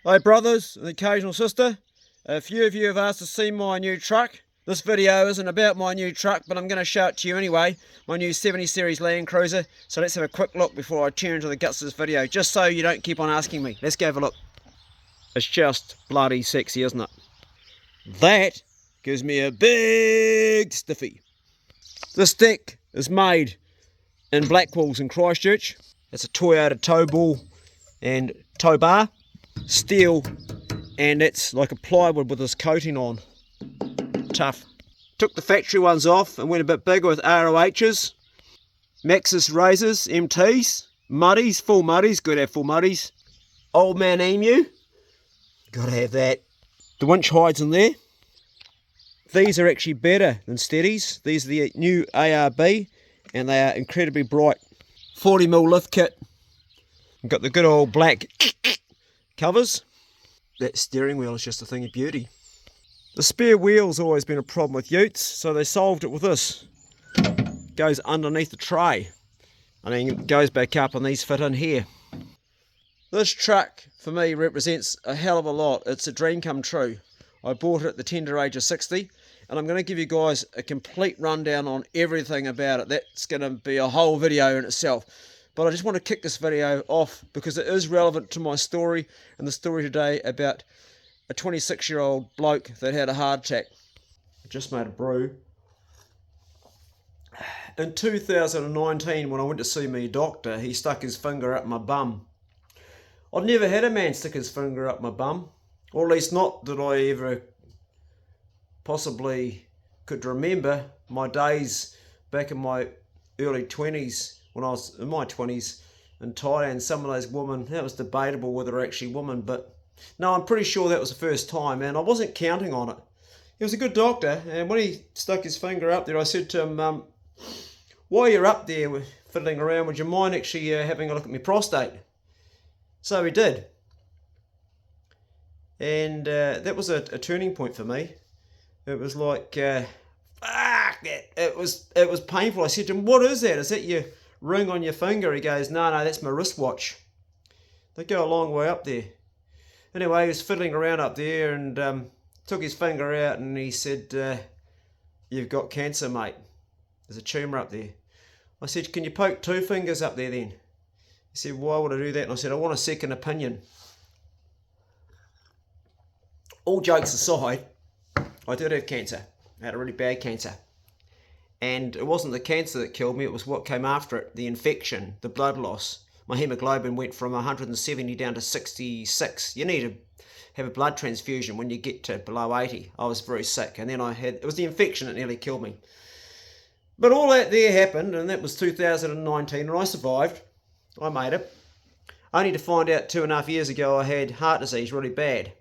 Hi brothers and the occasional sister. A few of you have asked to see my new truck. This video isn't about my new truck, but I'm going to show it to you anyway. My new 70 Series Land Cruiser. So let's have a quick look before I turn into the guts of this video, just so you don't keep on asking me. Let's go have a look. It's just bloody sexy, isn't it? That gives me a big stiffy. This deck is made in Blackwells in Christchurch. It's a Toyota tow ball and tow bar, steel, and it's like a plywood with this coating on. Tough. Took the factory ones off and went a bit bigger with ROHs, Maxxis razors, MTs, muddies, full muddies, good to have full muddies. Old man emu, gotta have that. The winch hides in there. These are actually better than steadies. These are the new ARB and they are incredibly bright. 40mm lift kit. Got the good old black covers. That steering wheel is just a thing of beauty. The spare wheel's always been a problem with utes, so they solved it with this. Goes underneath the tray. And then it goes back up and these fit in here. This truck, for me, represents a hell of a lot. It's a dream come true. I bought it at the tender age of 60, and I'm going to give you guys a complete rundown on everything about it. That's going to be a whole video in itself. But I just want to kick this video off because it is relevant to my story and the story today about a 26-year-old bloke that had a heart attack. I just made a brew. In 2019, when I went to see my doctor, he stuck his finger up my bum. I've never had a man stick his finger up my bum, or at least not that I ever possibly could remember. My days back in my early 20s, when I was in my 20s in Thailand, some of those women, that was debatable whether they're actually women, but no, I'm pretty sure that was the first time, and I wasn't counting on it. He was a good doctor, and when he stuck his finger up there, I said to him, while you're up there fiddling around, would you mind actually having a look at my prostate? So he did. And that was a turning point for me. It was like, fuck, it was painful. I said to him, what is that? Is that your ring on your finger? He goes, no, that's my wristwatch. They go a long way up there. Anyway, he was fiddling around up there and took his finger out and he said, you've got cancer, mate. There's a tumour up there. I said, can you poke two fingers up there then? He said, why would I do that? And I said, I want a second opinion. All jokes aside, I did have cancer. I had a really bad cancer. And it wasn't the cancer that killed me, it was what came after it, the infection, the blood loss. My hemoglobin went from 170 down to 66. You need to have a blood transfusion when you get to below 80. I was very sick, and then it was the infection that nearly killed me. But all that there happened, and that was 2019, and I survived. I made it. Only to find out 2.5 years ago I had heart disease really bad.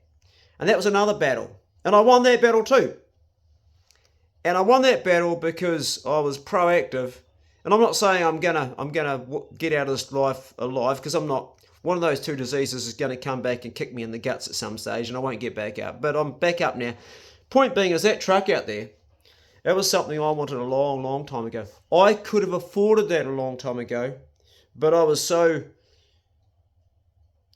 And that was another battle. And I won that battle too. And I won that battle because I was proactive. And I'm not saying I'm gonna get out of this life alive, because I'm not. One of those two diseases is going to come back and kick me in the guts at some stage, and I won't get back up. But I'm back up now. Point being is that truck out there, that was something I wanted a long, long time ago. I could have afforded that a long time ago, but I was so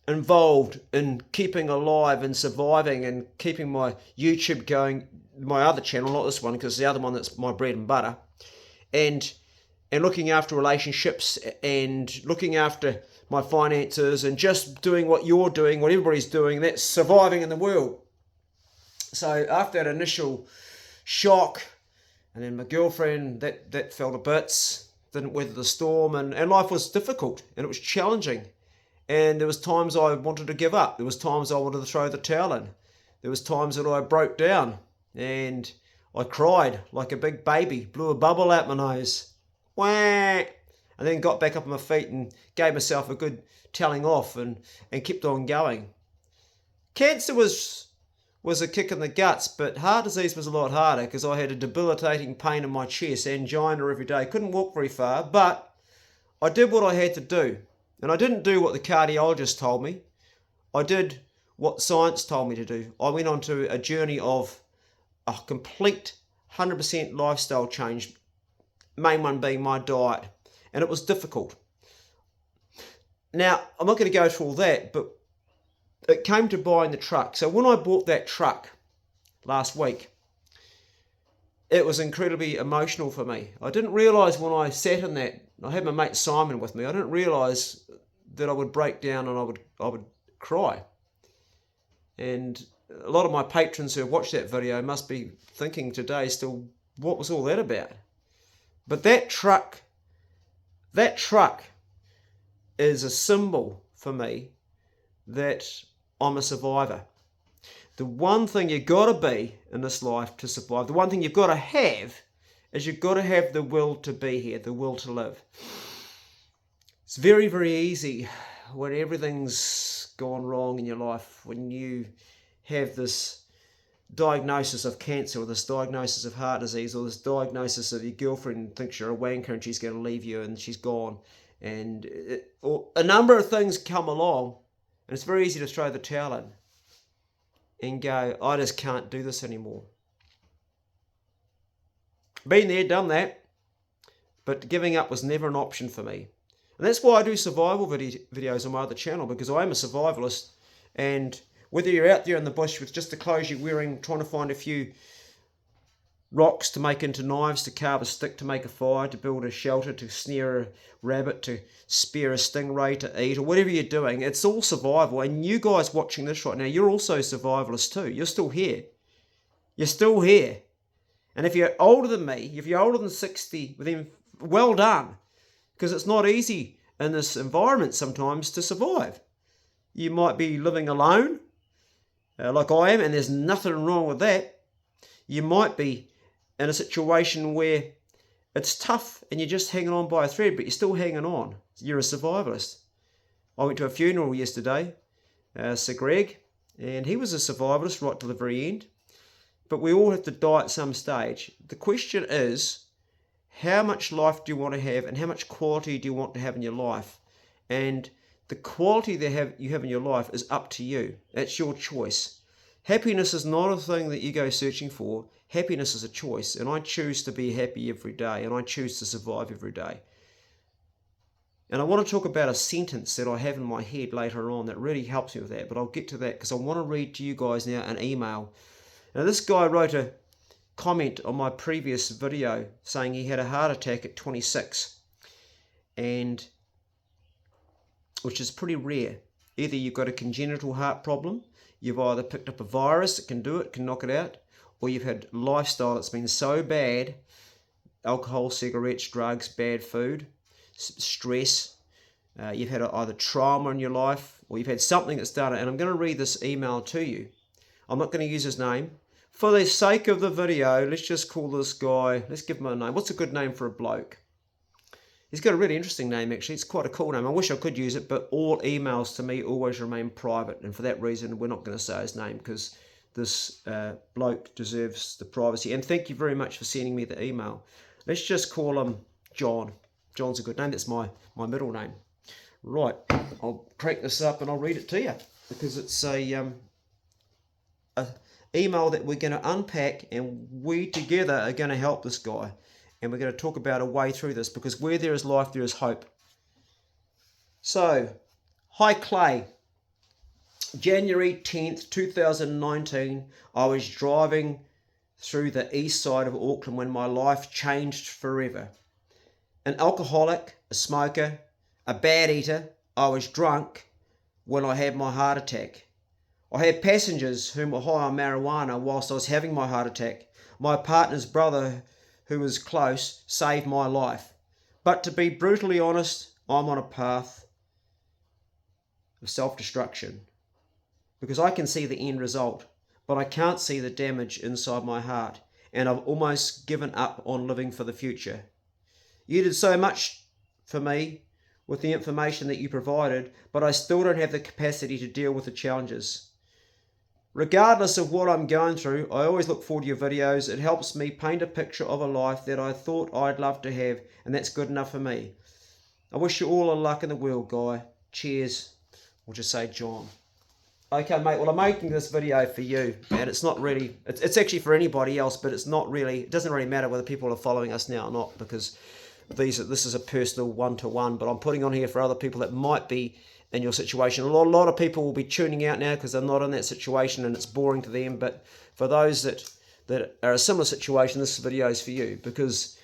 involved in keeping alive and surviving and keeping my YouTube going, my other channel, not this one, because the other one that's my bread and butter, and looking after relationships and looking after my finances and just doing what you're doing, what everybody's doing, that's surviving in the world. So after that initial shock, and then my girlfriend, that fell to bits, didn't weather the storm, and life was difficult and it was challenging. And there was times I wanted to give up. There was times I wanted to throw the towel in. There was times that I broke down and I cried like a big baby, blew a bubble out my nose. Wah! And then got back up on my feet and gave myself a good telling off and kept on going. Cancer was a kick in the guts, but heart disease was a lot harder because I had a debilitating pain in my chest, angina every day. Couldn't walk very far, but I did what I had to do. And I didn't do what the cardiologist told me. I did what science told me to do. I went on to a journey of a complete 100% lifestyle change, main one being my diet. And it was difficult. Now, I'm not going to go through all that, but it came to buying the truck. So when I bought that truck last week, it was incredibly emotional for me. I didn't realise when I sat in that, I had my mate Simon with me, I didn't realise that I would break down and I would cry. And a lot of my patrons who have watched that video must be thinking today still, what was all that about? But that truck is a symbol for me that I'm a survivor. The one thing you've got to be in this life to survive, the one thing you've got to have is you've got to have the will to be here, the will to live. It's very, very easy when everything's gone wrong in your life, when you have this diagnosis of cancer or this diagnosis of heart disease or this diagnosis of your girlfriend thinks you're a wanker and she's going to leave you and she's gone, and or a number of things come along, and it's very easy to throw the towel in and go, I just can't do this anymore. Been there, done that, but giving up was never an option for me. And that's why I do survival videos on my other channel, because I am a survivalist. And whether you're out there in the bush with just the clothes you're wearing, trying to find a few rocks to make into knives, to carve a stick to make a fire, to build a shelter, to snare a rabbit, to spear a stingray to eat, or whatever you're doing, it's all survival. And you guys watching this right now, you're also survivalists too. You're still here. You're still here. And if you're older than me, if you're older than 60, then well done. Because it's not easy in this environment sometimes to survive. You might be living alone, like I am, and there's nothing wrong with that. You might be in a situation where it's tough and you're just hanging on by a thread, but you're still hanging on. You're a survivalist. I went to a funeral yesterday, Sir Greg, and he was a survivalist right to the very end. But we all have to die at some stage. The question is, how much life do you want to have, and how much quality do you want to have in your life? And the quality that you have in your life is up to you. That's your choice. Happiness is not a thing that you go searching for. Happiness is a choice, and I choose to be happy every day, and I choose to survive every day. And I want to talk about a sentence that I have in my head later on that really helps me with that, but I'll get to that because I want to read to you guys now an email. Now, this guy wrote a comment on my previous video saying he had a heart attack at 26, and which is pretty rare. Either you've got a congenital heart problem, you've either picked up a virus that can do it, can knock it out, or you've had a lifestyle that's been so bad, alcohol, cigarettes, drugs, bad food, stress, you've had either trauma in your life, or you've had something that's done it. And I'm going to read this email to you. I'm not going to use his name. For the sake of the video, let's just call this guy, let's give him a name. What's a good name for a bloke? He's got a really interesting name, actually. It's quite a cool name. I wish I could use it, but all emails to me always remain private. And for that reason, we're not going to say his name, because this bloke deserves the privacy. And thank you very much for sending me the email. Let's just call him John. John's a good name. That's my middle name. Right. I'll crank this up and I'll read it to you, because it's a email that we're going to unpack, and we together are going to help this guy, and we're going to talk about a way through this, because where there is life, there is hope. So, hi Clay. January 10th, 2019, I was driving through the east side of Auckland when my life changed forever. An alcoholic, a smoker, a bad eater, I was drunk when I had my heart attack. I had passengers who were high on marijuana whilst I was having my heart attack. My partner's brother, who was close, saved my life. But to be brutally honest, I'm on a path of self-destruction, because I can see the end result, but I can't see the damage inside my heart, and I've almost given up on living for the future. You did so much for me with the information that you provided, but I still don't have the capacity to deal with the challenges. Regardless of what I'm going through, I always look forward to your videos. It helps me paint a picture of a life that I thought I'd love to have, and that's good enough for me. I wish you all the luck in the world, guy. Cheers. We'll just say John. Okay, mate, well, I'm making this video for you, and it's not really, it's actually for anybody else, but it's not really, it doesn't really matter whether people are following us now or not, because this is a personal one-to-one, but I'm putting on here for other people that might be in your situation. A lot of people will be tuning out now because they're not in that situation and it's boring to them. But for those that are a similar situation, this video is for you, because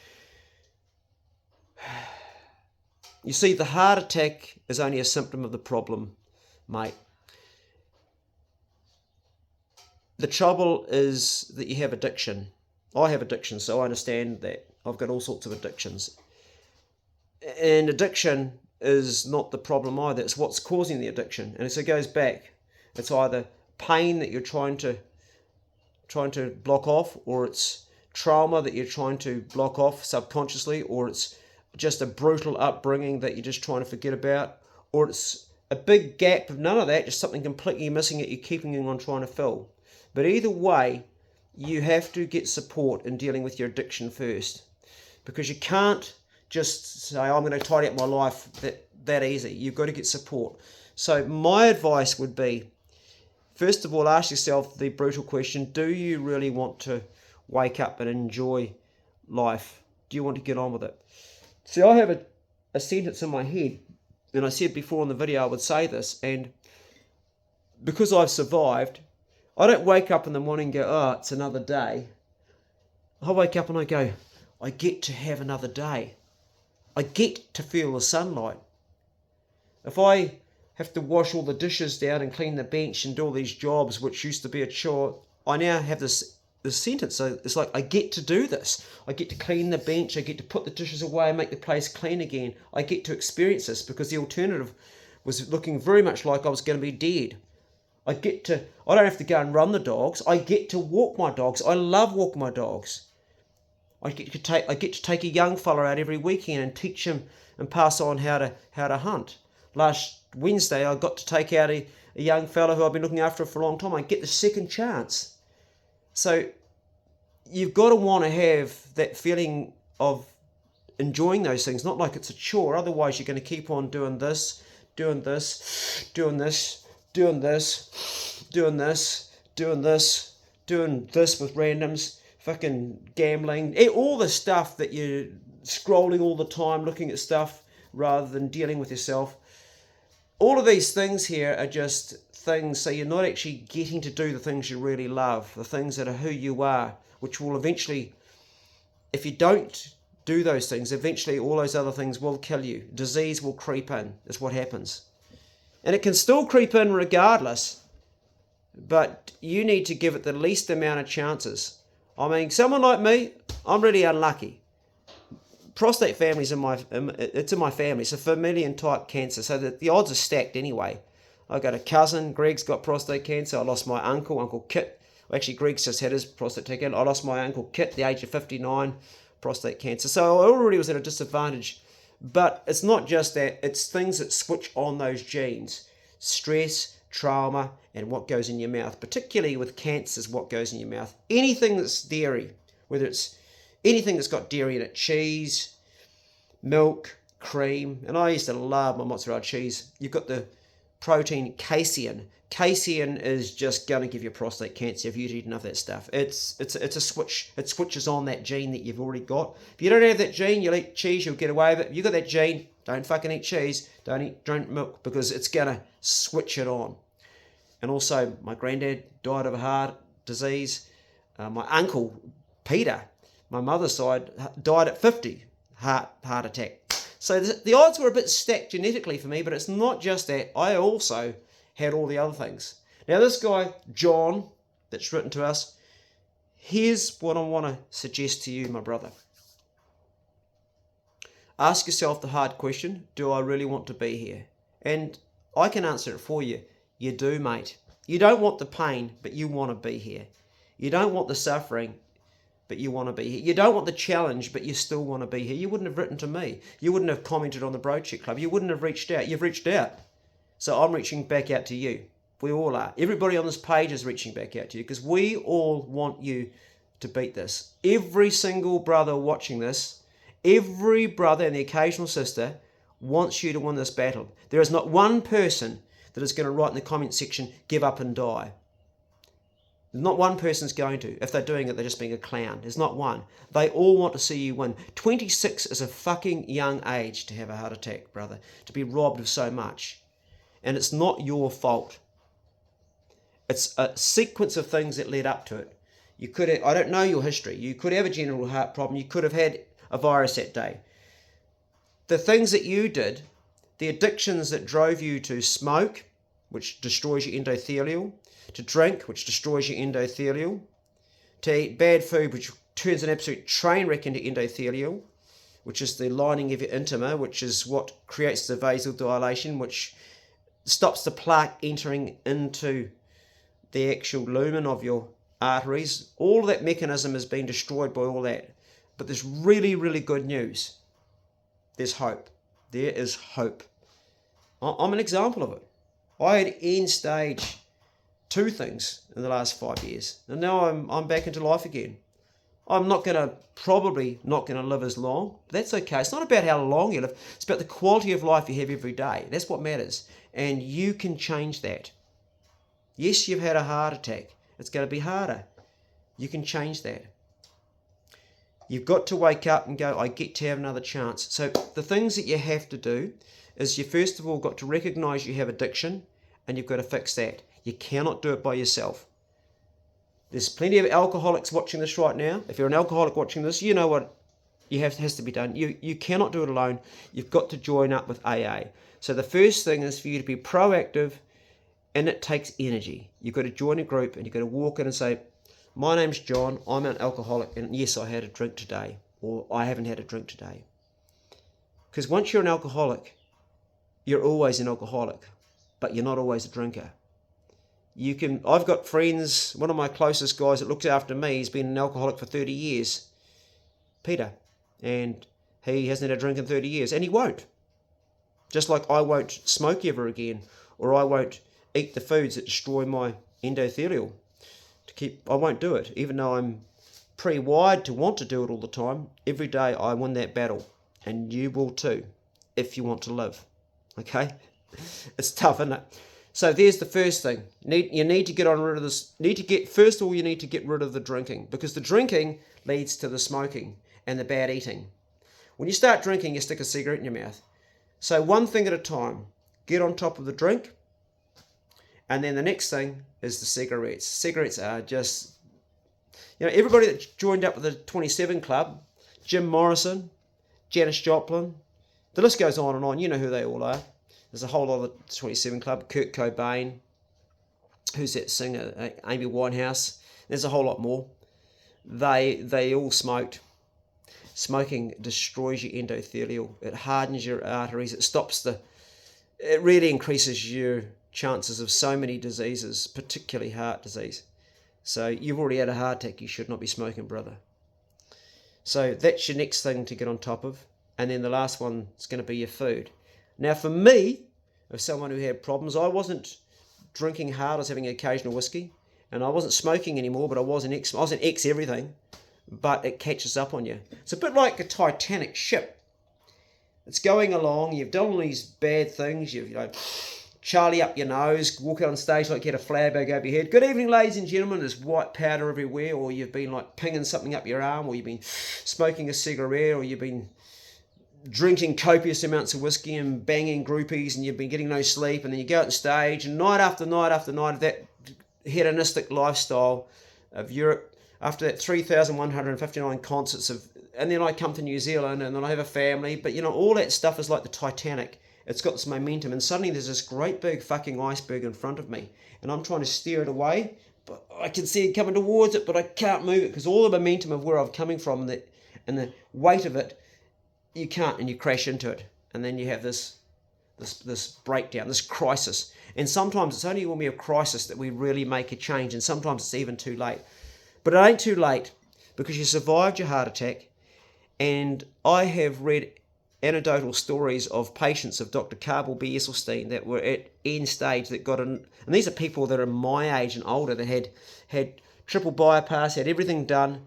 you see, the heart attack is only a symptom of the problem, mate. The trouble is that you have addiction. I have addiction, so I understand that. I've got all sorts of addictions. And addiction is not the problem either. It's what's causing the addiction. And so it goes back. It's either pain that you're trying to block off, or it's trauma that you're trying to block off subconsciously, or it's just a brutal upbringing that you're just trying to forget about, or it's a big gap of none of that, just something completely missing that you're keeping on trying to fill. But either way, you have to get support in dealing with your addiction first, because you can't just say, I'm going to tidy up my life that easy. You've got to get support. So my advice would be, first of all, ask yourself the brutal question: do you really want to wake up and enjoy life? Do you want to get on with it? See, I have a sentence in my head, and I said before in the video I would say this, and because I've survived, I don't wake up in the morning and go, oh, it's another day. I wake up and I go, I get to have another day. I get to feel the sunlight. If I have to wash all the dishes down and clean the bench and do all these jobs which used to be a chore, I now have this sentence. So it's like, I get to do this. I get to clean the bench. I get to put the dishes away and make the place clean again. I get to experience this, because the alternative was looking very much like I was going to be dead. I don't have to go and run the dogs. I get to walk my dogs. I love walking my dogs. I get to take a young fella out every weekend and teach him and pass on how to hunt. Last Wednesday, I got to take out a young fella who I've been looking after for a long time. I get the second chance. So you've got to want to have that feeling of enjoying those things, not like it's a chore. Otherwise, you're going to keep on doing this, doing this, doing this, doing this, doing this, doing this, doing this with randoms, fucking gambling, all the stuff that you're scrolling all the time, looking at stuff rather than dealing with yourself. All of these things here are just things, so you're not actually getting to do the things you really love, the things that are who you are, which will eventually, if you don't do those things, eventually all those other things will kill you. Disease will creep in, is what happens. And it can still creep in regardless, but you need to give it the least amount of chances. I mean, someone like me, I'm really unlucky. Prostate family's in my family. It's a familial type cancer, so that the odds are stacked anyway. I got a cousin, Greg's got prostate cancer. I lost my Uncle Kit. Actually, Greg's just had his prostate taken. I lost my Uncle Kit at the age of 59, prostate cancer. So I already was at a disadvantage. But it's not just that, it's things that switch on those genes. Stress, trauma, and what goes in your mouth. Particularly with cancers, what goes in your mouth. Anything that's dairy, whether it's anything that's got dairy in it, cheese, milk, cream, and I used to love my mozzarella cheese. You've got the protein casein. Casein is just going to give you prostate cancer if you eat enough of that stuff. It's a switch. It switches on that gene that you've already got. If you don't have that gene, you'll eat cheese, you'll get away with it. If you've got that gene, don't fucking eat cheese, don't drink milk, because it's going to switch it on. And also, my granddad died of a heart disease. My uncle, Peter, my mother's side, died at 50, heart attack. So the odds were a bit stacked genetically for me, but it's not just that. I also had all the other things. Now this guy, John, that's written to us, here's what I want to suggest to you, my brother. Ask yourself the hard question, do I really want to be here? And I can answer it for you. You do, mate. You don't want the pain, but you want to be here. You don't want the suffering, but you want to be here. You don't want the challenge, but you still want to be here. You wouldn't have written to me. You wouldn't have commented on the Broadshed Club. You wouldn't have reached out. You've reached out. So I'm reaching back out to you. We all are. Everybody on this page is reaching back out to you, because we all want you to beat this. Every single brother watching this, every brother and the occasional sister wants you to win this battle. There is not one person that is going to write in the comment section, give up and die. Not one person's going to. If they're doing it, they're just being a clown. There's not one. They all want to see you win. 26 is a fucking young age to have a heart attack, brother. To be robbed of so much. and it's not your fault. It's a sequence of things that led up to it. You could have, I don't know your history. You could have a general heart problem. You could have had a virus that day. The things that you did, the addictions that drove you to smoke, which destroys your endothelial, to drink, which destroys your endothelial, to eat bad food, which turns an absolute train wreck into endothelial, which is the lining of your intima, which is what creates the vasodilation, which stops the plaque entering into the actual lumen of your arteries. All of that mechanism has been destroyed by all that. But there's really, really good news. There's hope. There is hope. I'm an example of it. I had end stage 2 things in the last 5 years, and now I'm back into life again. I'm probably not going to live as long, but that's okay. It's not about how long you live. It's about the quality of life you have every day. That's what matters. And you can change that. Yes, you've had a heart attack. It's going to be harder. You can change that. You've got to wake up and go, I get to have another chance. So the things that you have to do is you first of all got to recognize you have addiction, and you've got to fix that. You cannot do it by yourself. There's plenty of alcoholics watching this right now. If you're an alcoholic watching this, you know what has to be done. You cannot do it alone. You've got to join up with AA. So the first thing is for you to be proactive, and it takes energy. You've got to join a group, and you've got to walk in and say, my name's John, I'm an alcoholic, and yes, I had a drink today, or I haven't had a drink today. Because once you're an alcoholic, you're always an alcoholic, but you're not always a drinker. I've got friends, one of my closest guys that looks after me, he's been an alcoholic for 30 years, Peter, and he hasn't had a drink in 30 years, and he won't. Just like I won't smoke ever again, or I won't eat the foods that destroy my endothelial. I won't do it, even though I'm pre-wired to want to do it all the time. Every day I win that battle, and you will too, if you want to live. Okay? It's tough, isn't it? So there's the first thing. You need to get rid of this. First of all, you need to get rid of the drinking, because the drinking leads to the smoking and the bad eating. When you start drinking, you stick a cigarette in your mouth. So one thing at a time. Get on top of the drink. And then the next thing is the cigarettes. Cigarettes are just, everybody that joined up with the 27 Club, Jim Morrison, Janis Joplin, the list goes on and on. You know who they all are. There's a whole lot of the 27 Club. Kurt Cobain, who's that singer? Amy Winehouse. There's a whole lot more. They all smoked. Smoking destroys your endothelial. It hardens your arteries. It really increases your chances of so many diseases, particularly heart disease. So you've already had a heart attack. You should not be smoking, brother. So that's your next thing to get on top of. And then the last one is going to be your food. Now for me, as someone who had problems, I wasn't drinking hard. I was having an occasional whiskey, and I wasn't smoking anymore, but I was an ex everything, but it catches up on you. It's a bit like a Titanic ship. It's going along, you've done all these bad things, you've Charlie up your nose, walk out on stage like you had a flag bag over your head. Good evening, ladies and gentlemen. There's white powder everywhere, or you've been pinging something up your arm, or you've been smoking a cigarette, or you've been drinking copious amounts of whiskey and banging groupies, and you've been getting no sleep, and then you go out on stage, and night after night after night of that hedonistic lifestyle of Europe, after that 3,159 concerts and then I come to New Zealand, and then I have a family, but all that stuff is like the Titanic. It's got this momentum, and suddenly there's this great big fucking iceberg in front of me, and I'm trying to steer it away, but I can see it coming towards it, but I can't move it, because all the momentum of where I'm coming from and the weight of it, you can't, and you crash into it, and then you have this breakdown, this crisis. And sometimes it's only when we have crisis that we really make a change, and sometimes it's even too late. But it ain't too late, because you survived your heart attack, and I have read anecdotal stories of patients of Dr. Carl B. Esselstyn that were at end stage that got in, and these are people that are my age and older that had triple bypass, had everything done,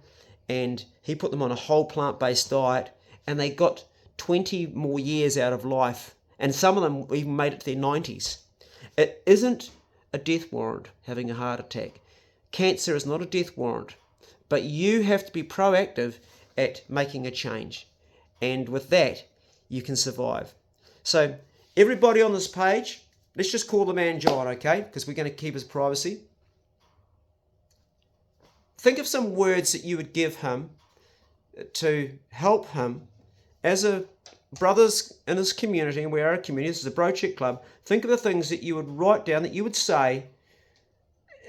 and he put them on a whole plant-based diet, and they got 20 more years out of life, and some of them even made it to their 90s. It isn't a death warrant, having a heart attack. Cancer is not a death warrant, but you have to be proactive at making a change, and with that, you can survive. So everybody on this page, let's just call the man John, okay? Because we're going to keep his privacy. Think of some words that you would give him to help him as a brothers in this community, and we are a community, this is a Bro Check Club. Think of the things that you would write down, that you would say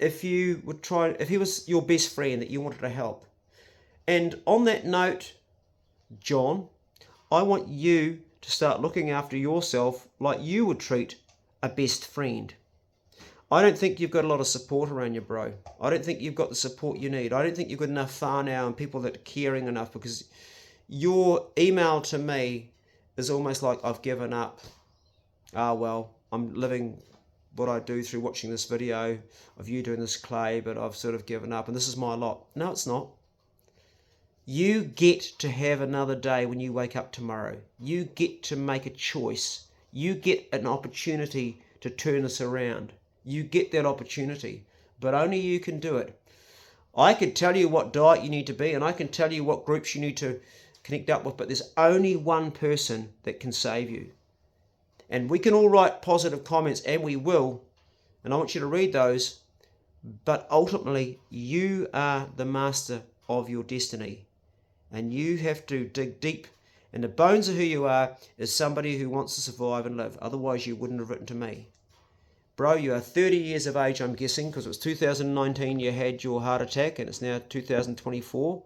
if he was your best friend that you wanted to help. And on that note, John, I want you to start looking after yourself like you would treat a best friend. I don't think you've got a lot of support around you, bro. I don't think you've got the support you need. I don't think you've got enough whānau and people that are caring enough, because your email to me is almost like I've given up. Well, I'm living what I do through watching this video of you doing this clay, but I've sort of given up and this is my lot. No, it's not. You get to have another day when you wake up tomorrow. You get to make a choice. You get an opportunity to turn this around. You get that opportunity, but only you can do it. I can tell you what diet you need to be, and I can tell you what groups you need to connect up with, but there's only one person that can save you. And we can all write positive comments, and we will, and I want you to read those, but ultimately you are the master of your destiny, and you have to dig deep in the bones of who you are as somebody who wants to survive and live. Otherwise you wouldn't have written to me. Bro, you are 30 years of age, I'm guessing, because it was 2019 you had your heart attack, and it's now 2024.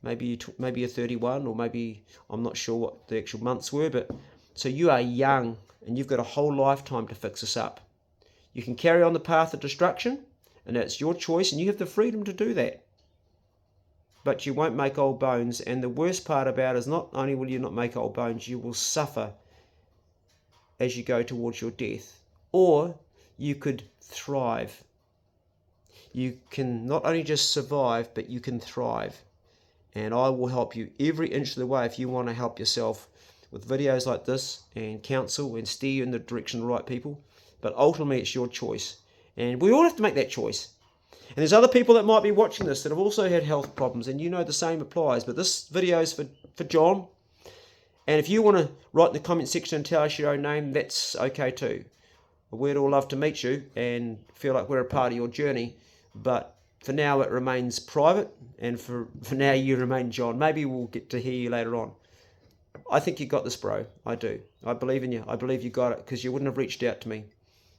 Maybe you're 31, or maybe, I'm not sure what the actual months were, but so you are young, and you've got a whole lifetime to fix this up. You can carry on the path of destruction, and that's your choice, and you have the freedom to do that. But you won't make old bones, and the worst part about it is not only will you not make old bones, you will suffer as you go towards your death. Or you could thrive. You can not only just survive, but you can thrive. And I will help you every inch of the way if you want to help yourself with videos like this and counsel and steer you in the direction of the right people. But ultimately it's your choice. And we all have to make that choice. And there's other people that might be watching this that have also had health problems, and you know the same applies. But this video is for John. And if you want to write in the comment section and tell us your own name, that's okay too. We'd all love to meet you and feel like we're a part of your journey. But for now it remains private, and for now you remain John. Maybe we'll get to hear you later on. I think you got this, bro. I do. I believe in you. I believe you got it, because you wouldn't have reached out to me.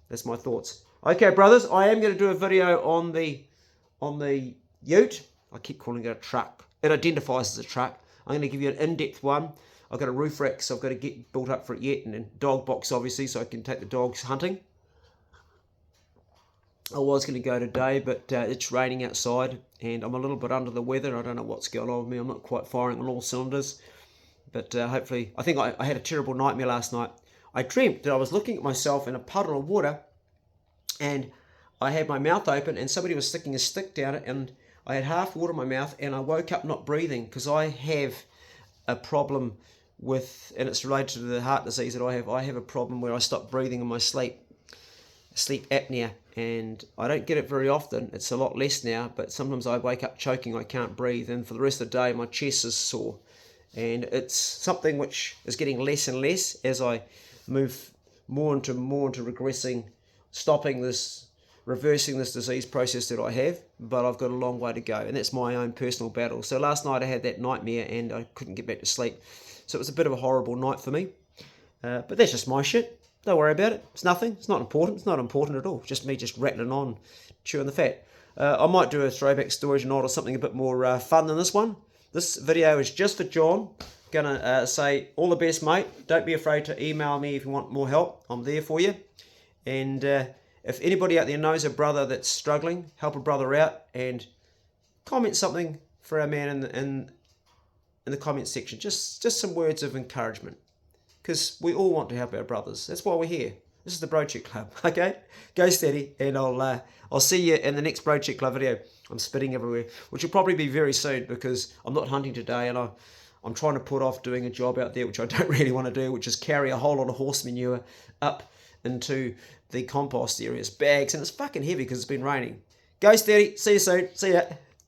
That's my thoughts. Okay, brothers, I am going to do a video on the ute. I keep calling it a truck. It identifies as a truck. I'm going to give you an in-depth one. I've got a roof rack, so I've got to get built up for it yet, and a dog box, obviously, so I can take the dogs hunting. I was going to go today, but it's raining outside, and I'm a little bit under the weather. I don't know what's going on with me. I'm not quite firing on all cylinders, but hopefully, I think I had a terrible nightmare last night. I dreamt that I was looking at myself in a puddle of water, and I had my mouth open, and somebody was sticking a stick down it, and I had half water in my mouth, and I woke up not breathing, because I have a problem with, and it's related to the heart disease that I have. I have a problem where I stop breathing in my sleep apnea, and I don't get it very often. It's a lot less now, but sometimes I wake up choking, I can't breathe, and for the rest of the day my chest is sore. And it's something which is getting less and less as I move more into regressing, reversing this disease process that I have, but I've got a long way to go, and that's my own personal battle. So last night I had that nightmare, and I couldn't get back to sleep, so it was a bit of a horrible night for me, but that's just my shit. Don't worry about it. It's nothing. It's not important. It's not important at all. Just me just rattling on, chewing the fat. I might do a throwback stories night or something a bit more fun than this one. This video is just for John. Gonna say all the best, mate. Don't be afraid to email me if you want more help. I'm there for you. And if anybody out there knows a brother that's struggling, help a brother out, and comment something for our man in the comment section. Just some words of encouragement, because we all want to help our brothers. That's why we're here. This is the Bro Check Club. Okay, go steady, and I'll see you in the next Bro Check Club video. I'm spitting everywhere, which will probably be very soon, because I'm not hunting today, and I'm trying to put off doing a job out there which I don't really want to do, which is carry a whole lot of horse manure up into the compost areas, bags, and it's fucking heavy because it's been raining. Go steady. See you soon. See ya.